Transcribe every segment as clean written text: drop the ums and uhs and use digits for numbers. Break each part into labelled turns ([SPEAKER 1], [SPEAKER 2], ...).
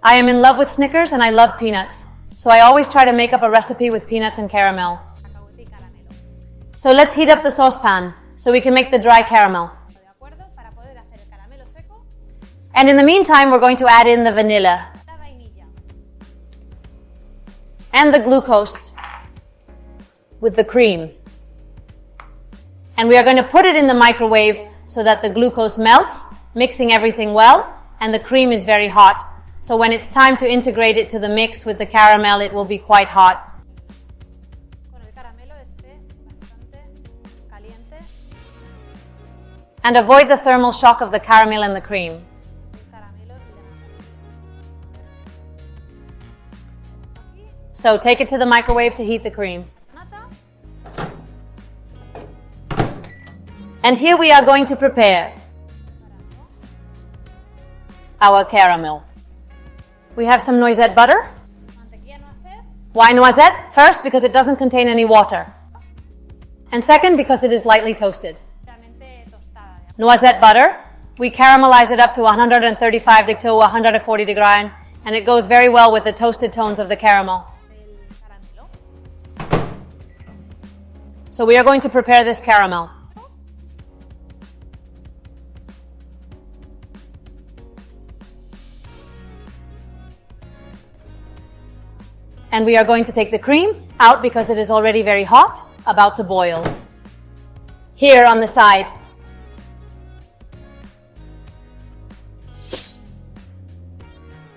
[SPEAKER 1] I am in love with Snickers and I love peanuts. So I always try to make up a recipe with peanuts and caramel. So let's heat up the saucepan so we can make the dry caramel. And in the meantime, we're going to add in the vanilla and the glucose with the cream. And we are going to put it in the microwave so that the glucose melts, mixing everything well, and the cream is very hot. So when it's time to integrate it to the mix with the caramel, it will be quite hot. And avoid the thermal shock of the caramel and the cream. So take it to the microwave to heat the cream. And here we are going to prepare our caramel. We have some noisette butter. Why noisette? First, because it doesn't contain any water. And second, because it is lightly toasted. Noisette butter, we caramelize it up to 135 to 140 degrees, and it goes very well with the toasted tones of the caramel. So we are going to prepare this caramel. And we are going to take the cream out because it is already very hot, about to boil. Here on the side.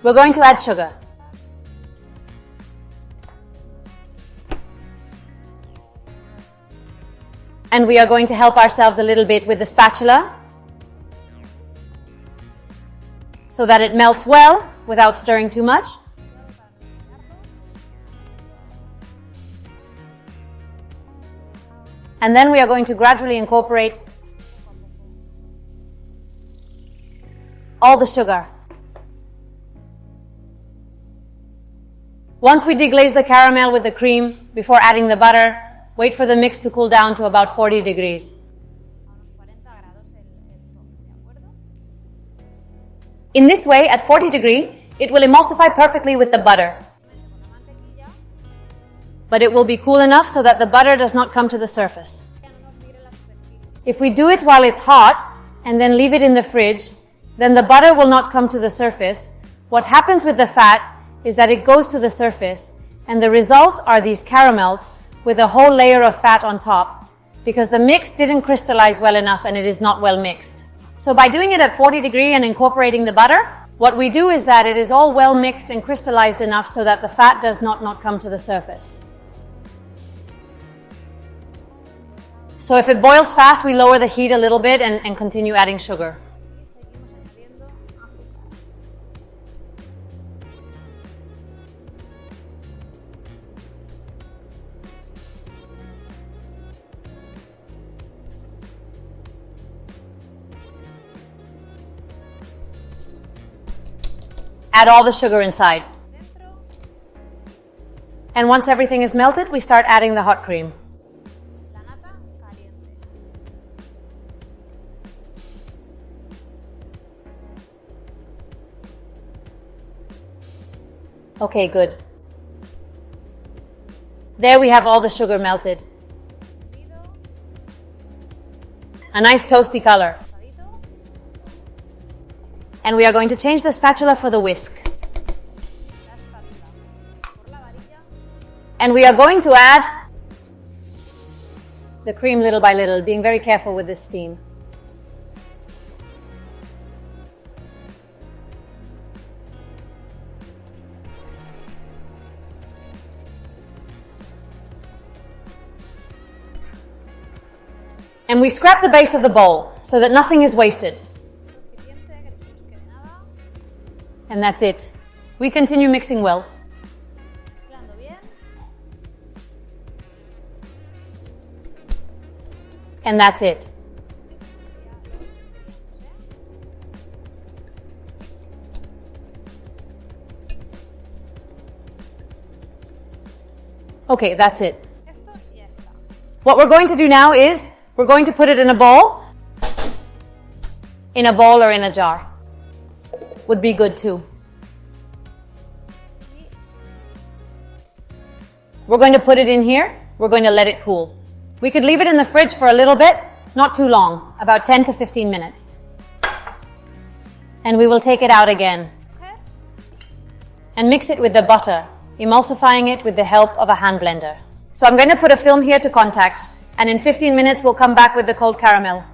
[SPEAKER 1] We're going to add sugar. And we are going to help ourselves a little bit with the spatula so that it melts well without stirring too much. And then we are going to gradually incorporate all the sugar. Once we deglaze the caramel with the cream, before adding the butter, wait for the mix to cool down to about 40 degrees. In this way, at 40 degrees, it will emulsify perfectly with the butter. But it will be cool enough so that the butter does not come to the surface. If we do it while it's hot and then leave it in the fridge, then the butter will not come to the surface. What happens with the fat is that it goes to the surface, and the result are these caramels with a whole layer of fat on top, because the mix didn't crystallize well enough and it is not well mixed. So by doing it at 40 degrees and incorporating the butter, what we do is that it is all well mixed and crystallized enough so that the fat does not come to the surface. So if it boils fast, we lower the heat a little bit and continue adding sugar. Add all the sugar inside. And once everything is melted, we start adding the hot cream. Okay, good. There we have all the sugar melted. A nice toasty color. And we are going to change the spatula for the whisk. And we are going to add the cream little by little, being very careful with this steam. And we scrap the base of the bowl so that nothing is wasted. And that's it. We continue mixing well. And that's it. Okay, that's it. What we're going to do now is we're going to put it in a bowl or in a jar. Would be good too. We're going to put it in here. We're going to let it cool. We could leave it in the fridge for a little bit, not too long, about 10 to 15 minutes. And we will take it out again and mix it with the butter, emulsifying it with the help of a hand blender. So I'm going to put a film here to contact, and in 15 minutes we'll come back with the cold caramel.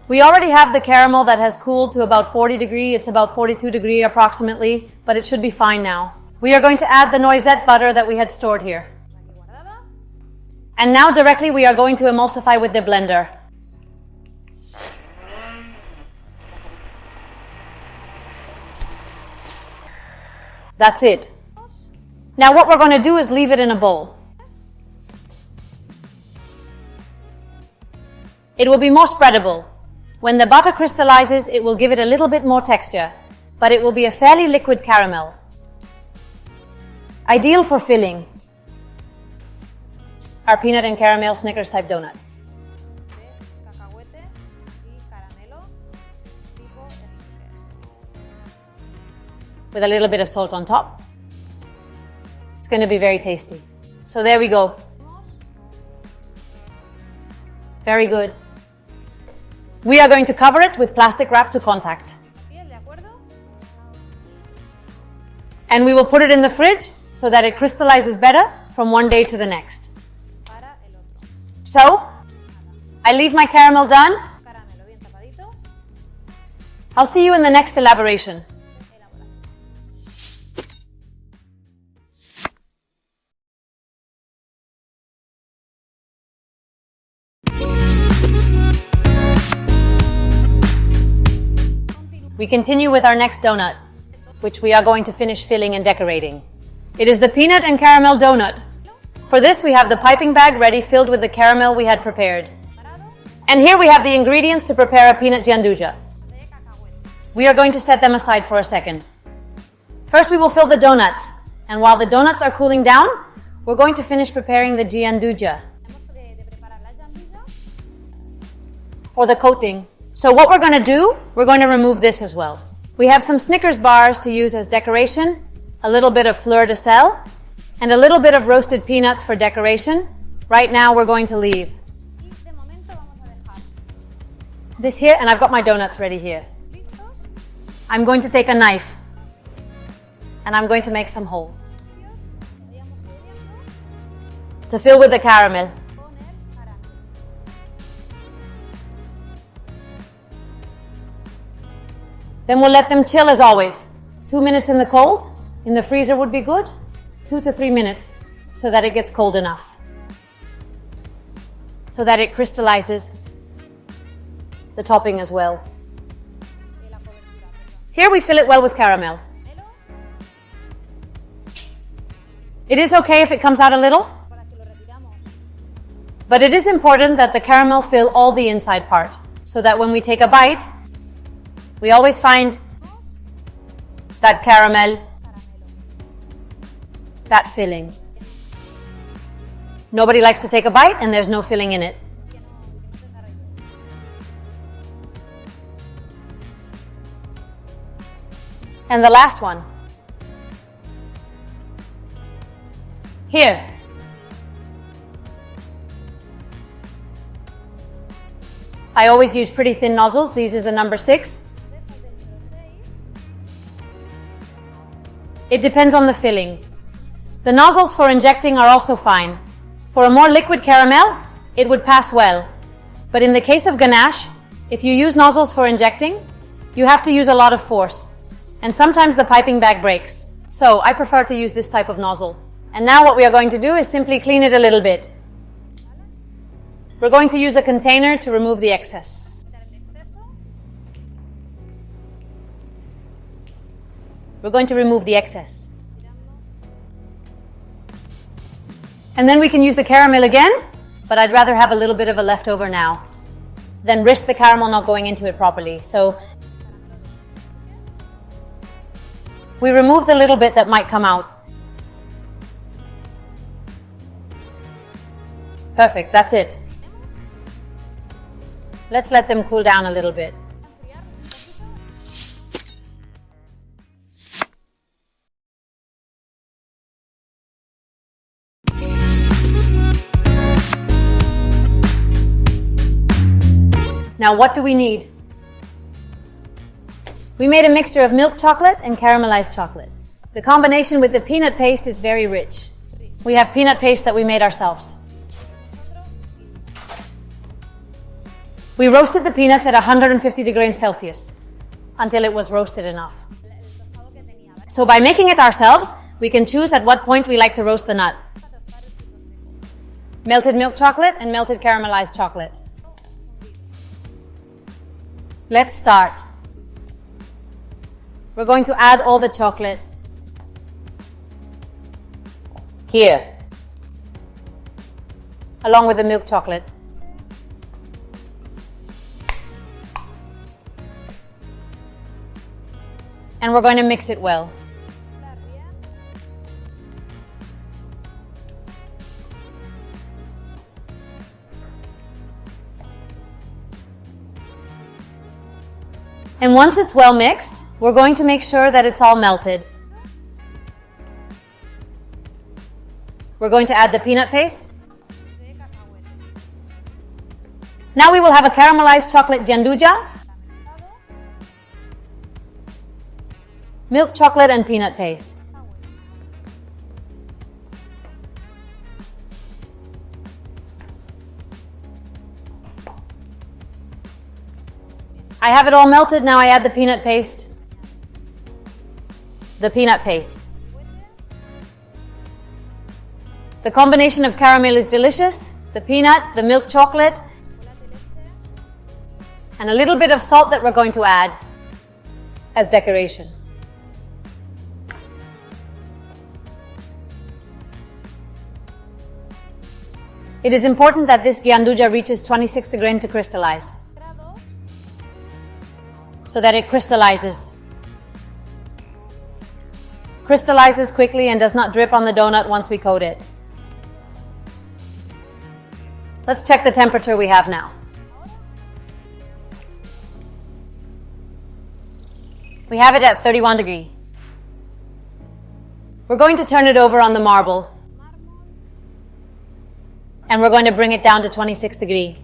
[SPEAKER 1] We already have the caramel that has cooled to about 40 degrees. It's about 42 degrees approximately, but it should be fine now. We are going to add the noisette butter that we had stored here. And now directly we are going to emulsify with the blender. That's it. Now what we're going to do is leave it in a bowl. It will be more spreadable. When the butter crystallizes, it will give it a little bit more texture, but it will be a fairly liquid caramel. Ideal for filling our peanut and caramel Snickers type donut. With a little bit of salt on top. It's going to be very tasty. So there we go. Very good. We are going to cover it with plastic wrap to contact. And we will put it in the fridge so that it crystallizes better from one day to the next. So, I leave my caramel done. I'll see you in the next elaboration. We continue with our next donut, which we are going to finish filling and decorating. It is the peanut and caramel donut. For this, we have the piping bag ready, filled with the caramel we had prepared. And here we have the ingredients to prepare a peanut gianduja. We are going to set them aside for a second. First, we will fill the donuts. And while the donuts are cooling down, we're going to finish preparing the gianduja for the coating. So what we're going to do, we're going to remove this as well. We have some Snickers bars to use as decoration, a little bit of fleur de sel, and a little bit of roasted peanuts for decoration. Right now we're going to leave this here, and I've got my donuts ready here. I'm going to take a knife and I'm going to make some holes to fill with the caramel. Then we'll let them chill as always. 2 minutes in the cold. In the freezer would be good. 2 to 3 minutes so that it gets cold enough. So that it crystallizes the topping as well. Here we fill it well with caramel. It is okay if it comes out a little, but it is important that the caramel fill all the inside part so that when we take a bite, we always find that caramel, that filling. Nobody likes to take a bite and there's no filling in it. And the last one. Here. I always use pretty thin nozzles. These is a number 6. It depends on the filling. The nozzles for injecting are also fine. For a more liquid caramel, it would pass well. But in the case of ganache, if you use nozzles for injecting, you have to use a lot of force. And sometimes the piping bag breaks. So I prefer to use this type of nozzle. And now what we are going to do is simply clean it a little bit. We're going to use a container to remove the excess. We're going to remove the excess. And then we can use the caramel again, but I'd rather have a little bit of a leftover now than risk the caramel not going into it properly. So we remove the little bit that might come out. Perfect, that's it. Let's let them cool down a little bit. Now what do we need? We made a mixture of milk chocolate and caramelized chocolate. The combination with the peanut paste is very rich. We have peanut paste that we made ourselves. We roasted the peanuts at 150 degrees Celsius until it was roasted enough. So by making it ourselves, we can choose at what point we like to roast the nut. Melted milk chocolate and melted caramelized chocolate. Let's start. We're going to add all the chocolate here, along with the milk chocolate. And we're going to mix it well. And once it's well mixed, we're going to make sure that it's all melted. We're going to add the peanut paste. Now we will have a caramelized chocolate gianduja, milk chocolate and peanut paste. I have it all melted, now I add the peanut paste. The peanut paste. The combination of caramel is delicious. The peanut, the milk chocolate, and a little bit of salt that we're going to add as decoration. It is important that this gianduja reaches 26 degrees to crystallize, so that it crystallizes quickly and does not drip on the donut once we coat it. Let's check the temperature we have now. We have it at 31 degrees. We're going to turn it over on the marble, and we're going to bring it down to 26 degrees.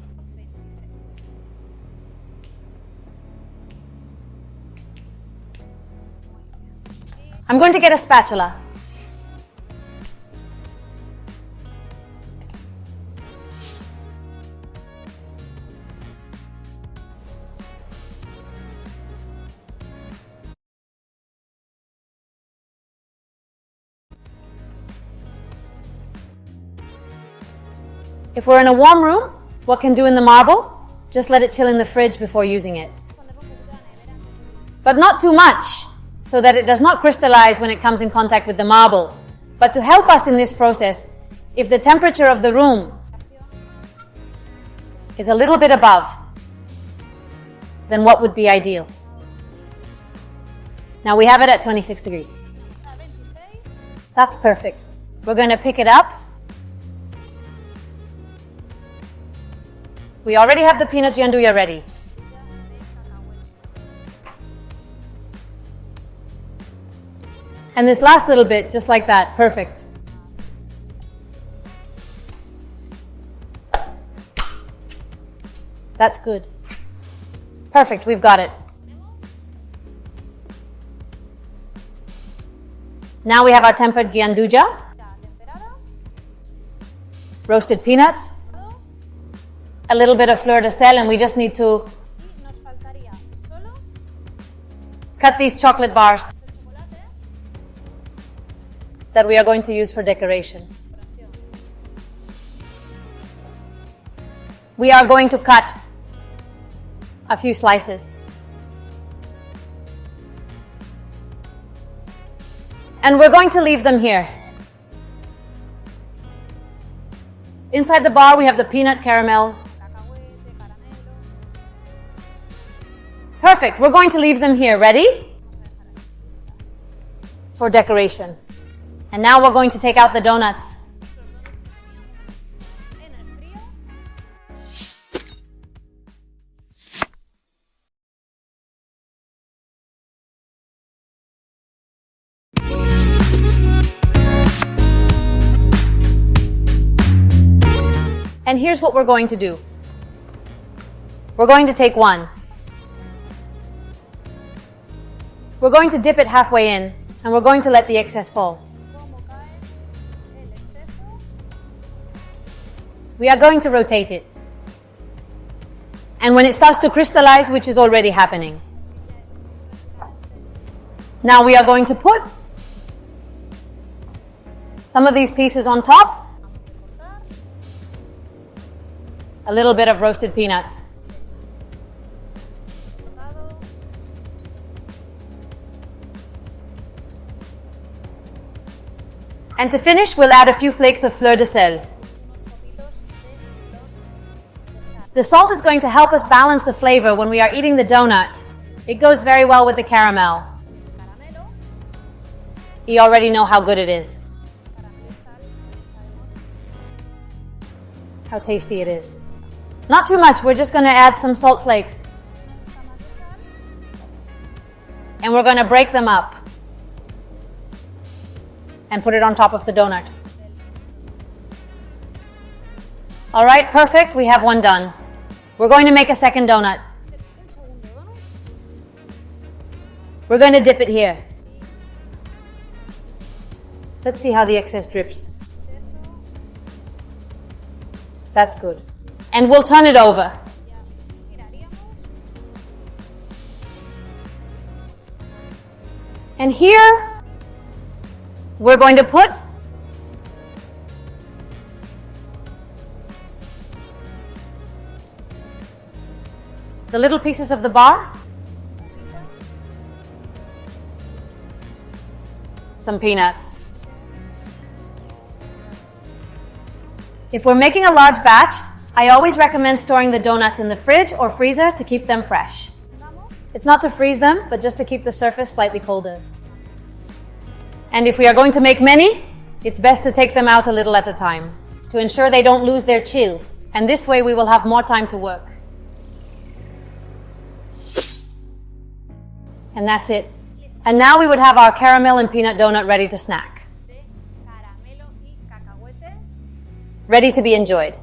[SPEAKER 1] I'm going to get a spatula. If we're in a warm room, what can do in the marble? Just let it chill in the fridge before using it. But not too much, so that it does not crystallize when it comes in contact with the marble. But to help us in this process, if the temperature of the room is a little bit above, then what would be ideal? Now we have it at 26 degrees. That's perfect. We're going to pick it up. We already have the peanut gianduja ready. And this last little bit, just like that, perfect. That's good. Perfect, we've got it. Now we have our tempered gianduja, roasted peanuts, a little bit of fleur de sel, and we just need to cut these chocolate bars that we are going to use for decoration. We are going to cut a few slices. And we're going to leave them here. Inside the bar we have the peanut caramel. Perfect, we're going to leave them here, ready? For decoration. And now we're going to take out the donuts. And here's what we're going to do. We're going to take one. We're going to dip it halfway in, and we're going to let the excess fall. We are going to rotate it. And when it starts to crystallize, which is already happening, now we are going to put some of these pieces on top. A little bit of roasted peanuts. And to finish, we'll add a few flakes of fleur de sel. The salt is going to help us balance the flavor when we are eating the donut. It goes very well with the caramel. You already know how good it is. How tasty it is. Not too much, we're just going to add some salt flakes. And we're going to break them up and put it on top of the donut. All right, perfect, we have one done. We're going to make a second donut. We're going to dip it here. Let's see how the excess drips. That's good. And we'll turn it over. And here, we're going to put the little pieces of the bar, some peanuts. If we're making a large batch, I always recommend storing the donuts in the fridge or freezer to keep them fresh. It's not to freeze them, but just to keep the surface slightly colder. And if we are going to make many, it's best to take them out a little at a time to ensure they don't lose their chill. And this way we will have more time to work. And that's it. And now we would have our caramel and peanut donut ready to snack. Ready to be enjoyed.